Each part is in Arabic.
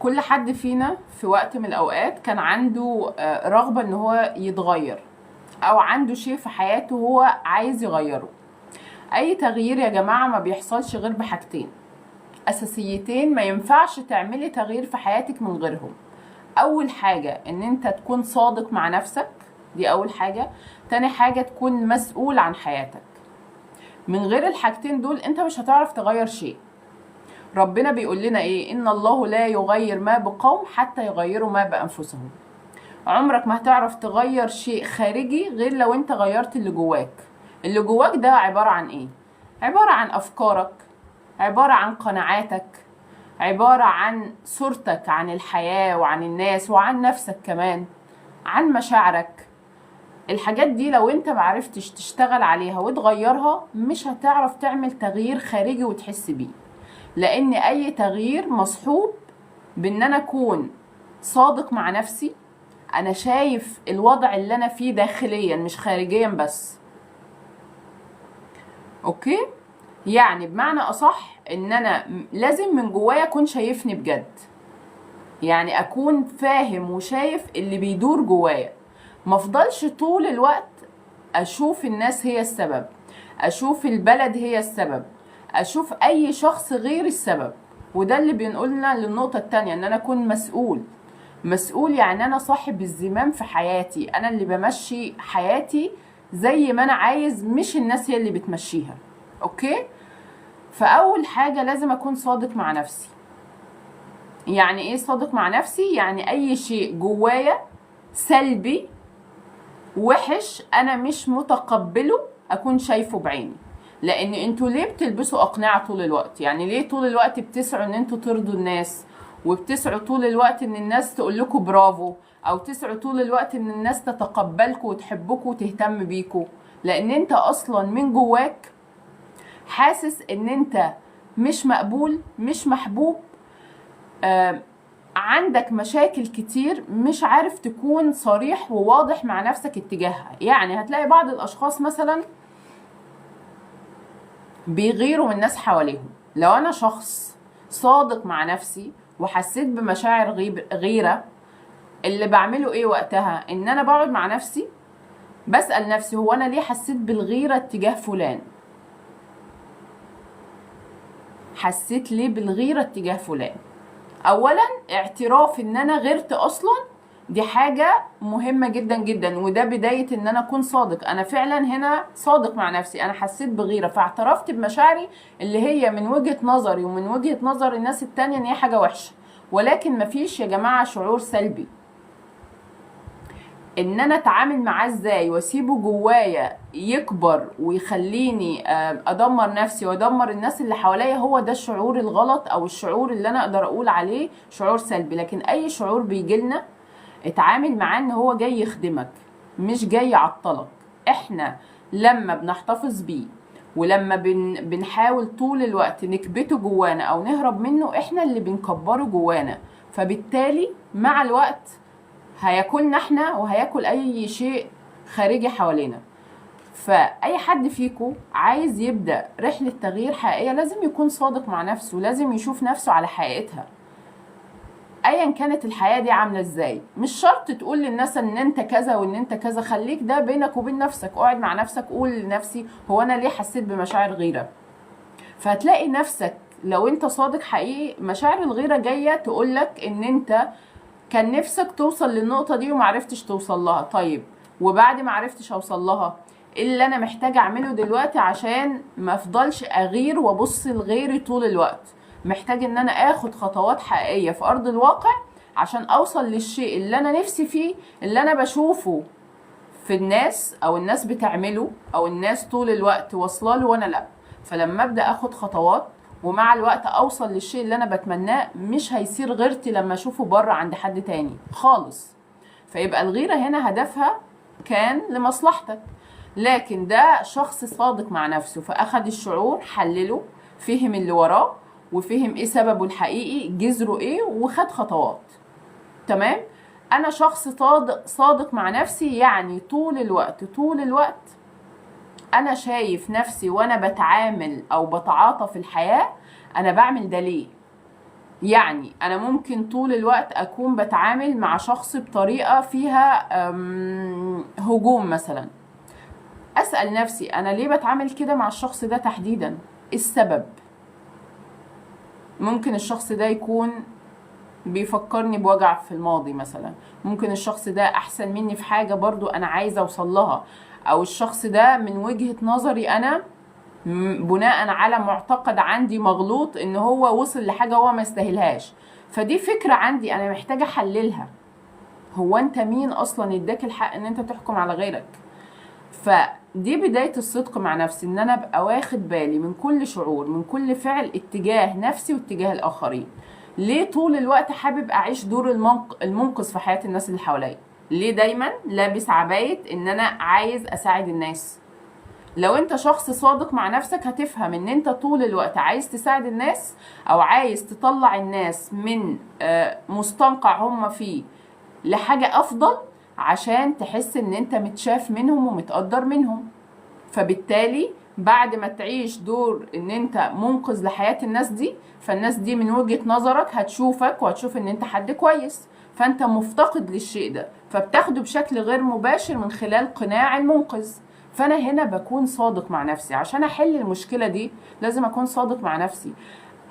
كل حد فينا في وقت من الأوقات كان عنده رغبة إن هو يتغير، أو عنده شيء في حياته هو عايز يغيره. أي تغيير يا جماعة ما بيحصلش غير بحاجتين أساسيتين، ما ينفعش تعملي تغيير في حياتك من غيرهم. أول حاجة إن أنت تكون صادق مع نفسك، دي أول حاجة. تاني حاجة تكون مسؤول عن حياتك. من غير الحاجتين دول أنت مش هتعرف تغير شيء. ربنا بيقول لنا ايه؟ ان الله لا يغير ما بقوم حتى يغيروا ما بانفسهم. عمرك ما هتعرف تغير شيء خارجي غير لو انت غيرت اللي جواك. اللي جواك ده عبارة عن ايه؟ عبارة عن افكارك، عبارة عن قناعاتك، عبارة عن صورتك عن الحياة وعن الناس وعن نفسك كمان، عن مشاعرك. الحاجات دي لو انت معرفتش تشتغل عليها وتغيرها مش هتعرف تعمل تغيير خارجي وتحس بيه. لان اي تغيير مصحوب بان انا اكون صادق مع نفسي، انا شايف الوضع اللي انا فيه داخليا مش خارجيا بس. اوكي؟ يعني بمعنى اصح ان انا لازم من جوايا اكون شايفني بجد، يعني اكون فاهم وشايف اللي بيدور جوايا. مفضلش طول الوقت اشوف الناس هي السبب، اشوف البلد هي السبب، اشوف اي شخص غير السبب. وده اللي بينقلنا للنقطة التانية، ان انا اكون مسؤول. يعني انا صاحب الزمام في حياتي، انا اللي بمشي حياتي زي ما انا عايز، مش الناس هي اللي بتمشيها. اوكي؟ فاول حاجة لازم اكون صادق مع نفسي. يعني ايه صادق مع نفسي؟ يعني اي شيء جوايا سلبي وحش انا مش متقبله اكون شايفه بعيني. لان انتوا ليه بتلبسوا اقنعة طول الوقت؟ يعني ليه طول الوقت بتسعوا ان انتوا ترضوا الناس، وبتسعوا طول الوقت ان الناس تقول لكم برافو، او تسعوا طول الوقت ان الناس تتقبلكم وتحبكم وتهتم بيكم؟ لان انت اصلا من جواك حاسس ان انت مش مقبول، مش محبوب، عندك مشاكل كتير، مش عارف تكون صريح وواضح مع نفسك اتجاهها. يعني هتلاقي بعض الاشخاص مثلا بيغيروا من الناس حواليهم. لو انا شخص صادق مع نفسي وحسيت بمشاعر غيرة، اللي بعمله ايه وقتها؟ ان انا بقعد مع نفسي بسأل نفسي هو انا ليه حسيت بالغيرة اتجاه فلان؟ حسيت ليه بالغيرة اتجاه فلان؟ اولا اعتراف ان انا غيرت اصلا دي حاجة مهمة جدا جدا، وده بداية ان انا اكون صادق. انا فعلا هنا صادق مع نفسي، انا حسيت بغيرة فاعترفت بمشاعري اللي هي من وجهة نظري ومن وجهة نظر الناس التانية ان هي حاجة وحشة. ولكن مفيش يا جماعة شعور سلبي. ان انا اتعامل معاه ازاي واسيبه جوايا يكبر ويخليني ادمر نفسي وادمر الناس اللي حواليا، هو ده الشعور الغلط، او الشعور اللي انا اقدر اقول عليه شعور سلبي. لكن اي شعور بيجيلنا اتعامل معاه ان هو جاي يخدمك مش جاي يعطلك. احنا لما بنحتفظ بيه ولما بنحاول طول الوقت نكبته جوانا او نهرب منه، احنا اللي بنكبره جوانا. فبالتالي مع الوقت هياكلنا احنا وهياكل اي شيء خارجي حوالينا. فاي حد فيكم عايز يبدأ رحلة تغيير حقيقية لازم يكون صادق مع نفسه، لازم يشوف نفسه على حقيقتها ايا كانت الحياة دي عاملة ازاي. مش شرط تقول للناس ان انت كذا وان انت كذا، خليك ده بينك وبين نفسك. اقعد مع نفسك قول لنفسي هو انا ليه حسيت بمشاعر غيرة؟ فهتلاقي نفسك لو انت صادق حقيقي مشاعر الغيرة جاية تقولك ان انت كان نفسك توصل للنقطة دي ومعرفتش توصل لها. طيب وبعد ما عرفتش اوصل لها، ايه اللي انا محتاجة اعمله دلوقتي عشان ما افضلش اغير وابص لغيري طول الوقت؟ محتاج ان انا اخد خطوات حقيقية في ارض الواقع عشان اوصل للشيء اللي انا نفسي فيه، اللي انا بشوفه في الناس او الناس بتعمله او الناس طول الوقت واصلاله وانا لا. فلما ابدأ اخد خطوات ومع الوقت اوصل للشيء اللي انا بتمناه، مش هيصير غيرتي لما اشوفه بره عند حد تاني خالص. فيبقى الغيرة هنا هدفها كان لمصلحتك. لكن ده شخص صادق مع نفسه، فاخد الشعور، حلله، فهم اللي وراه وفهم ايه سببه الحقيقي، جذره ايه، وخد خطوات. تمام؟ انا شخص صادق مع نفسي، يعني طول الوقت انا شايف نفسي وانا بتعامل او بتعاطى في الحياة انا بعمل ده ليه. يعني انا ممكن طول الوقت اكون بتعامل مع شخص بطريقة فيها هجوم مثلا، اسأل نفسي انا ليه بتعامل كده مع الشخص ده تحديدا؟ إيه السبب؟ ممكن الشخص ده يكون بيفكرني بوجع في الماضي مثلا، ممكن الشخص ده احسن مني في حاجة برضو انا عايزة اوصل لها، او الشخص ده من وجهة نظري انا بناء على معتقد عندي مغلوط ان هو وصل لحاجة هو ما يستاهلهاش. فدي فكرة عندي انا محتاجة احللها. هو انت مين اصلا اداك الحق ان انت تحكم على غيرك؟ فدي بداية الصدق مع نفسي، ان انا ابقى واخد بالي من كل شعور، من كل فعل اتجاه نفسي واتجاه الاخرين. ليه طول الوقت حابب اعيش دور المنقذ في حياة الناس اللي حواليا؟ ليه دايما لابس عباية ان انا عايز اساعد الناس؟ لو انت شخص صادق مع نفسك هتفهم ان انت طول الوقت عايز تساعد الناس، او عايز تطلع الناس من مستنقع هم فيه لحاجة افضل، عشان تحس ان انت متشاف منهم ومتقدر منهم. فبالتالي بعد ما تعيش دور ان انت منقذ لحياة الناس دي، فالناس دي من وجهة نظرك هتشوفك وهتشوف ان انت حد كويس، فانت مفتقد للشيء ده، فبتاخده بشكل غير مباشر من خلال قناع المنقذ. فانا هنا بكون صادق مع نفسي. عشان احل المشكلة دي لازم اكون صادق مع نفسي.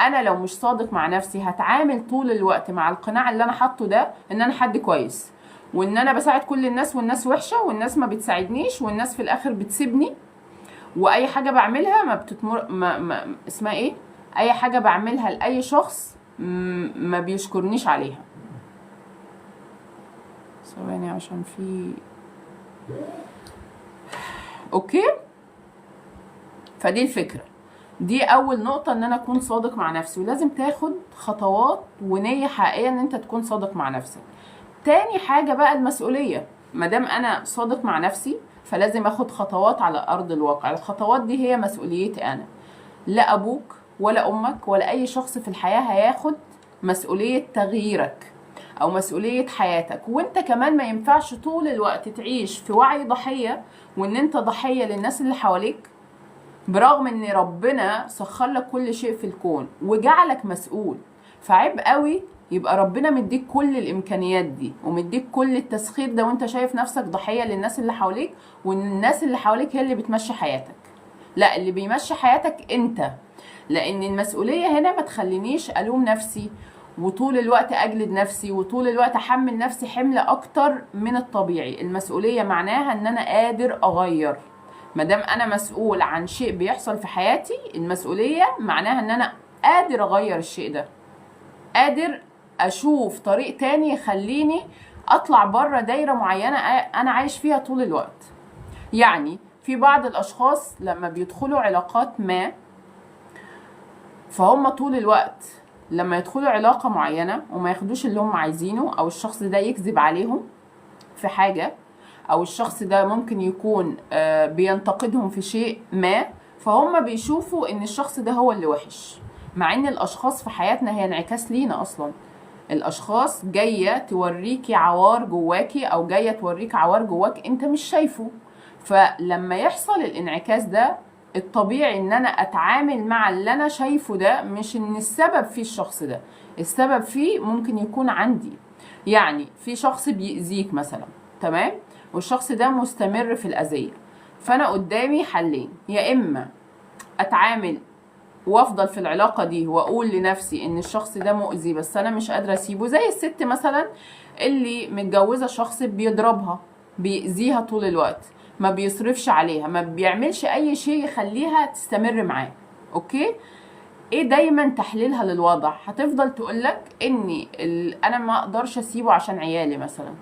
انا لو مش صادق مع نفسي هتعامل طول الوقت مع القناع اللي انا حاطه ده ان انا حد كويس، وان انا بساعد كل الناس والناس وحشة والناس ما بتساعدنيش والناس في الاخر بتسيبني، واي حاجة بعملها ما بتتمر اسمها ايه، اي حاجة بعملها لاي شخص ما بيشكرنيش عليها. ثواني عشان في اوكي. فدي الفكرة، دي اول نقطة، ان انا اكون صادق مع نفسي. ولازم تاخد خطوات ونية حقيقية ان انت تكون صادق مع نفسك. تاني حاجة بقى المسؤولية. مادام انا صادق مع نفسي فلازم اخد خطوات على ارض الواقع. الخطوات دي هي مسؤوليتي انا، لا ابوك ولا امك ولا اي شخص في الحياة هياخد مسؤولية تغييرك او مسؤولية حياتك. وانت كمان ما ينفعش طول الوقت تعيش في وعي ضحية، وان انت ضحية للناس اللي حواليك، برغم ان ربنا سخر لك كل شيء في الكون وجعلك مسؤول. فعيب قوي يبقى ربنا مديك كل الامكانيات دي ومديك كل التسخير ده وانت شايف نفسك ضحية للناس اللي حواليك، وان الناس اللي حواليك هي اللي بتمشي حياتك. لا، اللي بيمشي حياتك انت. لان المسؤولية هنا ما تخلينيش الوم نفسي وطول الوقت اجلد نفسي وطول الوقت احمل نفسي حمل اكتر من الطبيعي. المسؤولية معناها ان انا قادر اغير. مادام انا مسؤول عن شيء بيحصل في حياتي، المسؤولية معناها ان انا قادر اغير الشيء ده، قادر اشوف طريق تاني يخليني اطلع بره دايرة معينة انا عايش فيها طول الوقت. يعني في بعض الاشخاص لما بيدخلوا علاقات ما، فهم طول الوقت لما يدخلوا علاقة معينة وما ياخدوش اللي هم عايزينه، او الشخص ده يكذب عليهم في حاجة، او الشخص ده ممكن يكون بينتقدهم في شيء ما، فهم بيشوفوا ان الشخص ده هو اللي وحش. مع ان الاشخاص في حياتنا هي انعكاس لينا اصلا. الاشخاص جاية توريكي عوار جواكي، او جاية توريك عوار جواك انت مش شايفه. فلما يحصل الانعكاس ده، الطبيعي ان انا اتعامل مع اللي انا شايفه ده، مش ان السبب فيه الشخص ده، السبب فيه ممكن يكون عندي. يعني في شخص بيأذيك مثلا، تمام، والشخص ده مستمر في الأذية، فأنا قدامي حلين: يا إما أتعامل وأفضل في العلاقة دي وأقول لنفسي إن الشخص ده مؤذي بس أنا مش قادرة أسيبه، زي الست مثلا اللي متجوزة شخص بيضربها بيأذيها طول الوقت، ما بيصرفش عليها، ما بيعملش أي شيء يخليها تستمر معاه. أوكي؟ ايه دايما تحليلها للوضع؟ هتفضل تقولك اني انا ما اقدرش اسيبه عشان عيالي مثلا.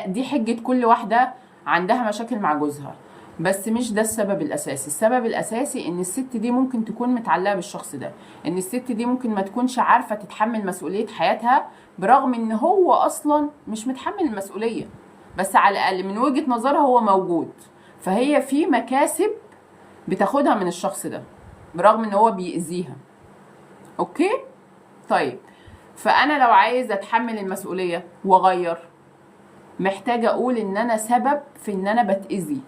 دي حجة كل واحدة عندها مشاكل مع جوزها، بس مش ده السبب الاساسي. السبب الاساسي ان الست دي ممكن تكون متعلقة بالشخص ده، ان الست دي ممكن ما تكونش عارفة تتحمل مسؤولية حياتها، برغم ان هو اصلا مش متحمل المسؤولية، بس على الاقل من وجهة نظرها هو موجود، فهي في مكاسب بتاخدها من الشخص ده برغم ان هو بيأذيها. اوكي؟ طيب، فانا لو عايز اتحمل المسؤولية واغير، محتاجة اقول ان انا سبب في ان انا بتأذي،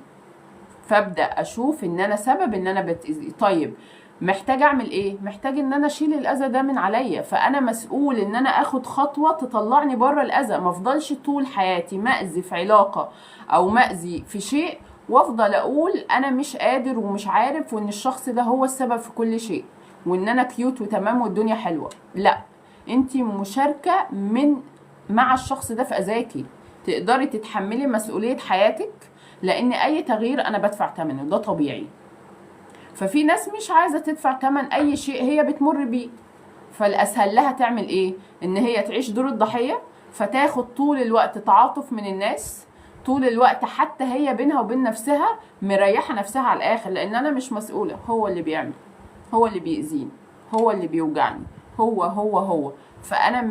فابدأ اشوف ان انا سبب ان انا بتأذي. طيب محتاج اعمل ايه؟ محتاج ان انا اشيل الاذى ده من عليا، فانا مسؤول ان انا اخد خطوه تطلعني بره الاذى، ما افضلش طول حياتي مأذي في علاقه او مأذي في شيء وافضل اقول انا مش قادر ومش عارف وان الشخص ده هو السبب في كل شيء وان انا كيوت وتمام والدنيا حلوه. لا، انتي مشاركه مع الشخص ده في اذاكي، تقدري تتحملي مسؤوليه حياتك، لان اي تغيير انا بدفع ثمنه، ده طبيعي. ففي ناس مش عايزه تدفع ثمن اي شيء هي بتمر بيه، فالاسهل لها تعمل ايه؟ ان هي تعيش دور الضحيه، فتاخد طول الوقت تعاطف من الناس، طول الوقت حتى هي بينها وبين نفسها مريحه نفسها على الاخر، لان انا مش مسؤوله، هو اللي بيعمل، هو اللي بيأذيني، هو اللي بيوجعني، هو. فانا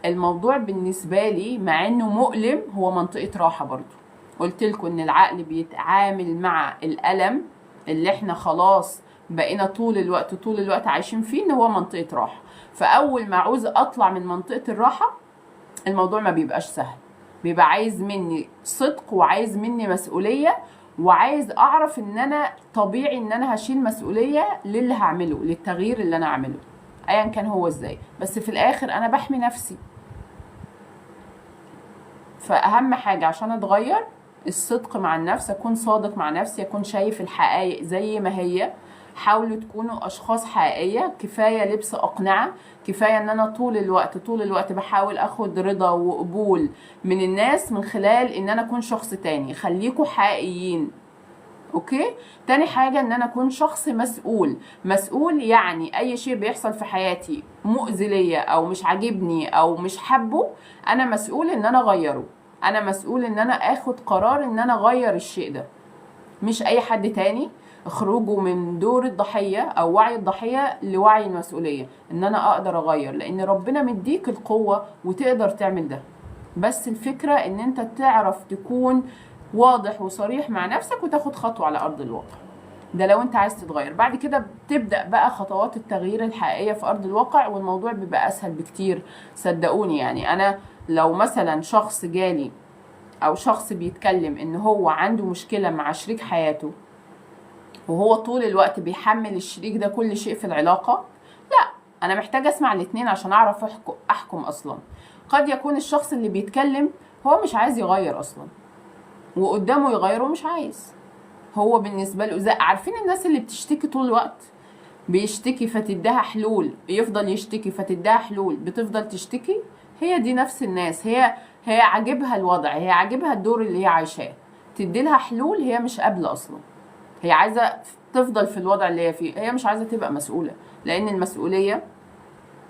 الموضوع بالنسبه لي مع انه مؤلم هو منطقه راحه برضو. قلت لكم ان العقل بيتعامل مع الالم اللي احنا خلاص بقينا طول الوقت عايشين فيه ان هو منطقه راحه. فاول ما عاوز اطلع من منطقه الراحه الموضوع ما بيبقاش سهل، بيبقى عايز مني صدق وعايز مني مسؤوليه، وعايز اعرف ان انا طبيعي ان انا هشيل مسؤوليه للي هعمله، للتغيير اللي انا اعمله ايا كان هو ازاي، بس في الاخر انا بحمي نفسي. فاهم حاجه عشان اتغير الصدق مع النفس، اكون صادق مع نفسي، اكون شايف الحقائق زي ما هي. حاولوا تكونوا اشخاص حقيقيه، كفايه لبس اقنعه، كفايه ان انا طول الوقت بحاول اخد رضا وقبول من الناس من خلال ان انا اكون شخص تاني. خليكوا حقيقيين. اوكي. تاني حاجه ان انا اكون شخص مسؤول يعني اي شيء بيحصل في حياتي مؤذي ليا او مش عاجبني او مش حابه، انا مسؤول ان انا اغيره، انا مسؤول ان انا اخد قرار ان انا اغير الشيء ده، مش اي حد تاني. اخرجوا من دور الضحيه او وعي الضحيه لوعي المسؤوليه، ان انا اقدر اغير، لان ربنا مديك القوه وتقدر تعمل ده. بس الفكره ان انت تعرف تكون واضح وصريح مع نفسك وتاخد خطوه على ارض الواقع. ده لو انت عايز تتغير. بعد كده بتبدأ بقى خطوات التغيير الحقيقية في ارض الواقع، والموضوع بيبقى اسهل بكتير صدقوني. يعني انا لو مثلا شخص جالي او شخص بيتكلم ان هو عنده مشكلة مع شريك حياته وهو طول الوقت بيحمل الشريك ده كل شيء في العلاقة، لا، انا محتاجة اسمع الاتنين عشان اعرف احكم اصلا. قد يكون الشخص اللي بيتكلم هو مش عايز يغير اصلا، وقدامه يغير ومش عايز، هو بالنسبة له زي عارفين الناس اللي بتشتكي طول الوقت، بيشتكي فتديها حلول، يفضل يشتكي فتديها حلول، بتفضل تشتكي. هي دي نفس الناس، هي عاجبها الوضع، هي عاجبها الدور اللي هي عايشاه، تدي لها حلول هي مش قابلة اصلا، هي عايزة تفضل في الوضع اللي هي فيه، هي مش عايزة تبقى مسؤولة، لان المسؤولية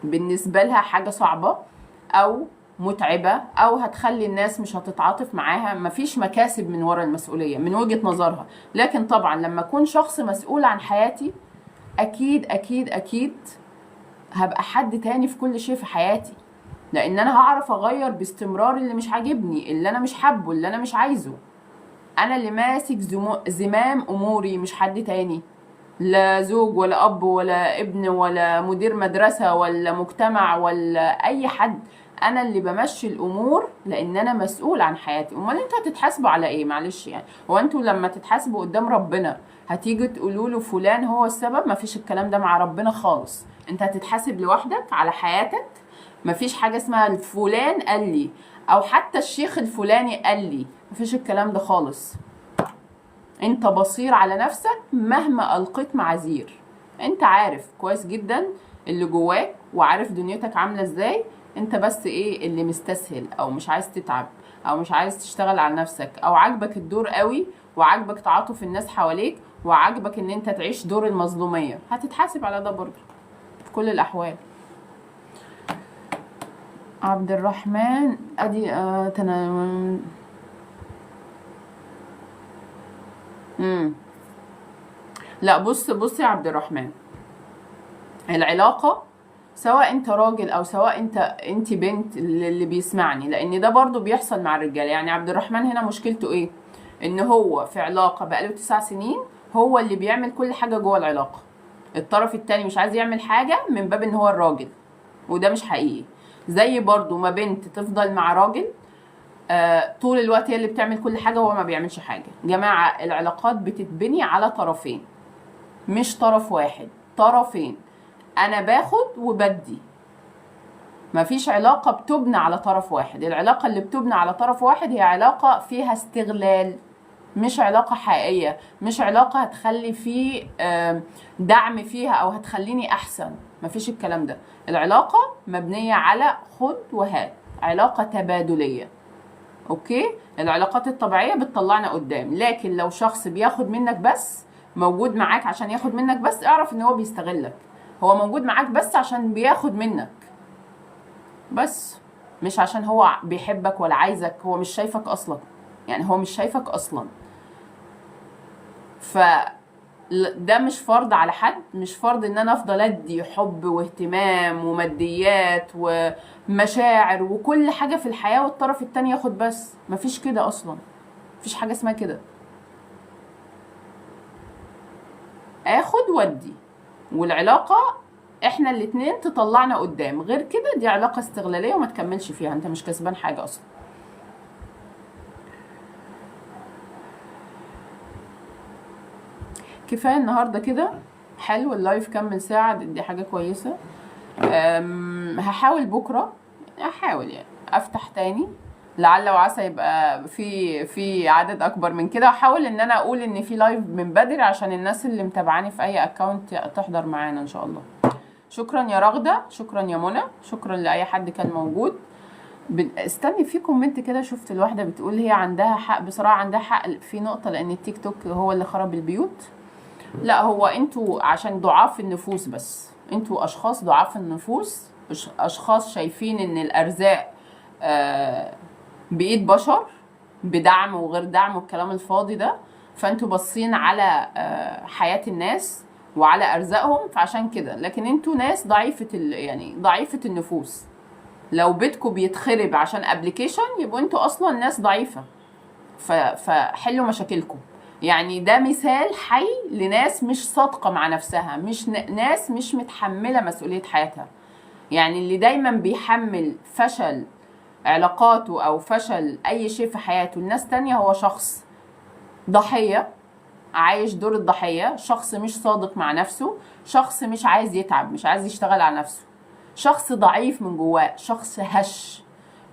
بالنسبة لها حاجة صعبة او متعبة او هتخلي الناس مش هتتعاطف معاها، مفيش مكاسب من ورا المسؤولية من وجهة نظرها. لكن طبعا لما اكون شخص مسؤول عن حياتي اكيد اكيد اكيد هبقى حد تاني في كل شيء في حياتي، لان انا هعرف اغير باستمرار اللي مش عاجبني، اللي انا مش حابه، اللي انا مش عايزه. انا اللي ماسك زمام اموري مش حد تاني، لا زوج ولا اب ولا ابن ولا مدير مدرسة ولا مجتمع ولا اي حد، انا اللي بمشي الامور لان انا مسؤول عن حياتي. امال انتوا هتتحاسبوا على ايه؟ معلش يعني، هو انتوا لما تتحاسبوا قدام ربنا هتيجوا تقولوا له فلان هو السبب؟ مفيش الكلام ده مع ربنا خالص، انت هتتحاسب لوحدك على حياتك. مفيش حاجة اسمها فلان قال لي او حتى الشيخ الفلاني قال لي، مفيش الكلام ده خالص. انت بصير على نفسك مهما القيت معاذير، انت عارف كويس جدا اللي جواك وعارف دنيتك عامله ازاي، انت بس ايه اللي مستسهل او مش عايز تتعب او مش عايز تشتغل على نفسك، او عاجبك الدور قوي وعاجبك تعاطف الناس حواليك وعاجبك ان انت تعيش دور المظلوميه، هتتحاسب على ده برضه في كل الاحوال. عبد الرحمن ادي لا بص يا عبد الرحمن، العلاقة سواء انت راجل او سواء انت بنت اللي بيسمعني، لان ده برضو بيحصل مع الرجال. يعني عبد الرحمن هنا مشكلته ايه؟ ان هو في علاقة بقاله 9 سنين هو اللي بيعمل كل حاجة جوه العلاقة، الطرف التاني مش عايز يعمل حاجة من باب ان هو الراجل، وده مش حقيقي. زي برضو ما بنت تفضل مع راجل طول الوقت هي اللي بتعمل كل حاجة وهو ما بيعملش حاجة. جماعة العلاقات بتتبني على طرفين مش طرف واحد، طرفين، انا باخد وبدي. مفيش علاقة بتبنى على طرف واحد. العلاقة اللي بتبنى على طرف واحد هي علاقة فيها استغلال، مش علاقة حقيقية، مش علاقة هتخلي فيه دعم فيها او هتخليني احسن. مفيش الكلام ده. العلاقة مبنية على خد وهات، علاقة تبادلية. اوكي؟ العلاقات الطبيعية بتطلعنا قدام، لكن لو شخص بياخد منك بس، موجود معاك عشان ياخد منك بس، اعرف ان هو بيستغلك. هو موجود معاك بس عشان بياخد منك بس، مش عشان هو بيحبك ولا عايزك. هو مش شايفك اصلا، يعني هو مش شايفك اصلا. ف ده مش فرض على حد، مش فرض ان انا افضل ادي حب واهتمام وماديات ومشاعر وكل حاجة في الحياة والطرف التاني ياخد بس. مفيش كده اصلا، مفيش حاجة اسمها كده. اخد ودي، والعلاقة احنا الاتنين تطلعنا قدام. غير كده دي علاقة استغلالية وما تكملش فيها، انت مش كسبان حاجة اصلا. كفاية النهاردة كده. حلو اللايف كمل ساعة، دي حاجة كويسة. هحاول بكرة، احاول يعني افتح تاني، لعل وعسى يبقى في عدد اكبر من كده. احاول ان انا اقول ان في لايف من بدري عشان الناس اللي متابعاني في اي اكونت تحضر معانا ان شاء الله. شكرا يا رغدة، شكرا يا منى، شكرا لاي حد كان موجود. استني في كومنت كده، شفت الواحدة بتقول هي عندها حق. بصراحة عندها حق في نقطة، لان التيك توك هو اللي خرب البيوت. لا، هو انتوا عشان ضعاف النفوس بس، انتوا اشخاص ضعاف النفوس، اشخاص شايفين ان الارزاق بايد بشر، بدعم وغير دعم والكلام الفاضي ده. فانتوا باصين على حياة الناس وعلى ارزاقهم، فعشان كده. لكن انتوا ناس ضعيفة يعني ضعيفة النفوس. لو بيتكم بيتخرب عشان ابليكيشن، يبقوا انتوا اصلا ناس ضعيفة. فحلوا مشاكلكم. يعني ده مثال حي لناس مش صادقة مع نفسها، مش ناس مش متحملة مسؤولية حياتها. يعني اللي دايما بيحمل فشل علاقاته او فشل اي شيء في حياته لناس تانية، هو شخص ضحية، عايش دور الضحية، شخص مش صادق مع نفسه، شخص مش عايز يتعب، مش عايز يشتغل على نفسه، شخص ضعيف من جواه، شخص هش.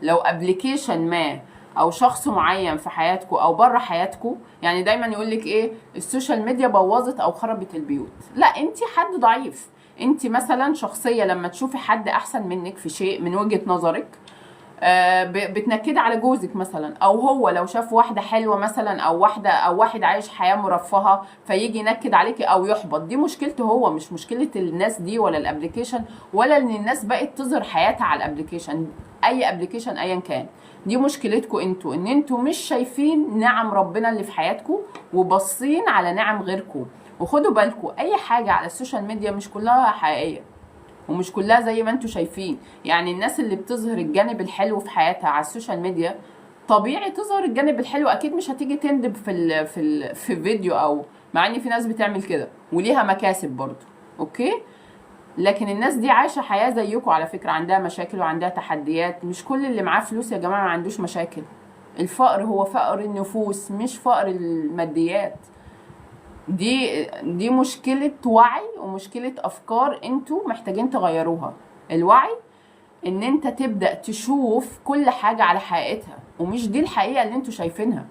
لو ابليكيشن ما او شخص معين في حياتكم او بره حياتكم، يعني دايما يقولك ايه، السوشيال ميديا بوظت او خربت البيوت. لا، انت حد ضعيف. انت مثلا شخصية لما تشوفي حد احسن منك في شيء من وجهة نظرك، بتنكدي على جوزك مثلا، او هو لو شاف واحده حلوه مثلا، او واحده او واحد عايش حياه مرفهه فيجي ينكد عليكي او يحبط. دي مشكلته هو، مش مشكله الناس دي ولا الابليكيشن، ولا ان الناس بقت تظهر حياتها على الابليكيشن، اي ابليكيشن ايا كان. دي مشكلتكم انتوا، ان انتوا مش شايفين نعم ربنا اللي في حياتكم وباصين على نعم غيركم. وخدوا بالكم، اي حاجه على السوشيال ميديا مش كلها حقيقيه ومش كلها زي ما انتوا شايفين. يعني الناس اللي بتظهر الجانب الحلو في حياتها على السوشيال ميديا، طبيعي تظهر الجانب الحلو، اكيد مش هتيجي تندب في فيديو، او مع ان في ناس بتعمل كده وليها مكاسب برضو. اوكي؟ لكن الناس دي عايشه حياه زيكم على فكره، عندها مشاكل وعندها تحديات. مش كل اللي معاه فلوس يا جماعه ما عندوش مشاكل. الفقر هو فقر النفوس، مش فقر الماديات. دي مشكلة وعي ومشكلة أفكار انتوا محتاجين تغيروها. الوعي ان انت تبدأ تشوف كل حاجة على حقيقتها، ومش دي الحقيقة اللي انتوا شايفينها.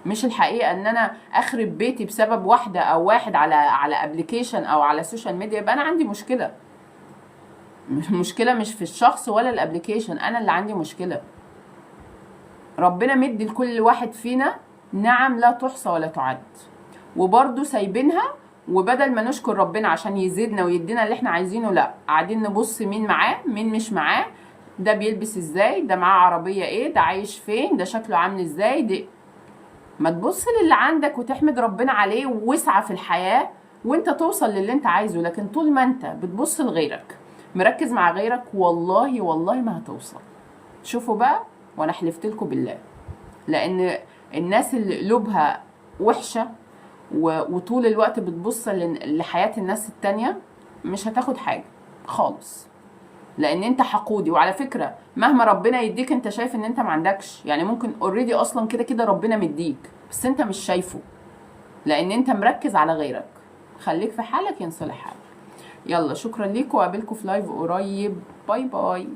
مش الحقيقة ان انا اخرب بيتي بسبب واحدة او واحد على ابليكيشن او على السوشيال ميديا، يبقى انا عندي مشكلة. مش في الشخص ولا الابليكيشن، انا اللي عندي مشكلة. ربنا مدي لكل واحد فينا نعم لا تحصى ولا تعد، وبرضه سايبينها. وبدل ما نشكر ربنا عشان يزيدنا ويدينا اللي احنا عايزينه، لا، قاعدين نبص مين معاه مين مش معاه، ده بيلبس ازاي، ده معاه عربية ايه، ده عايش فين، ده شكله عامل ازاي. دي ما تبص للي عندك وتحمد ربنا عليه واسعى في الحياة وانت توصل للي انت عايزه. لكن طول ما انت بتبص لغيرك، مركز مع غيرك، والله والله ما هتوصل. شوفوا بقى، وانا حلفت لكم بالله، لان الناس اللي قلوبها وحشة وطول الوقت بتبص لحياة الناس التانية، مش هتاخد حاجة خالص، لان انت حقودي. وعلى فكرة مهما ربنا يديك، انت شايف ان انت ما عندكش، يعني ممكن اوريدي اصلا كده كده ربنا مديك، بس انت مش شايفه لان انت مركز على غيرك. خليك في حالك ينصلح حالك. يلا شكرا ليكم، وقابلكم في لايف قريب. باي باي.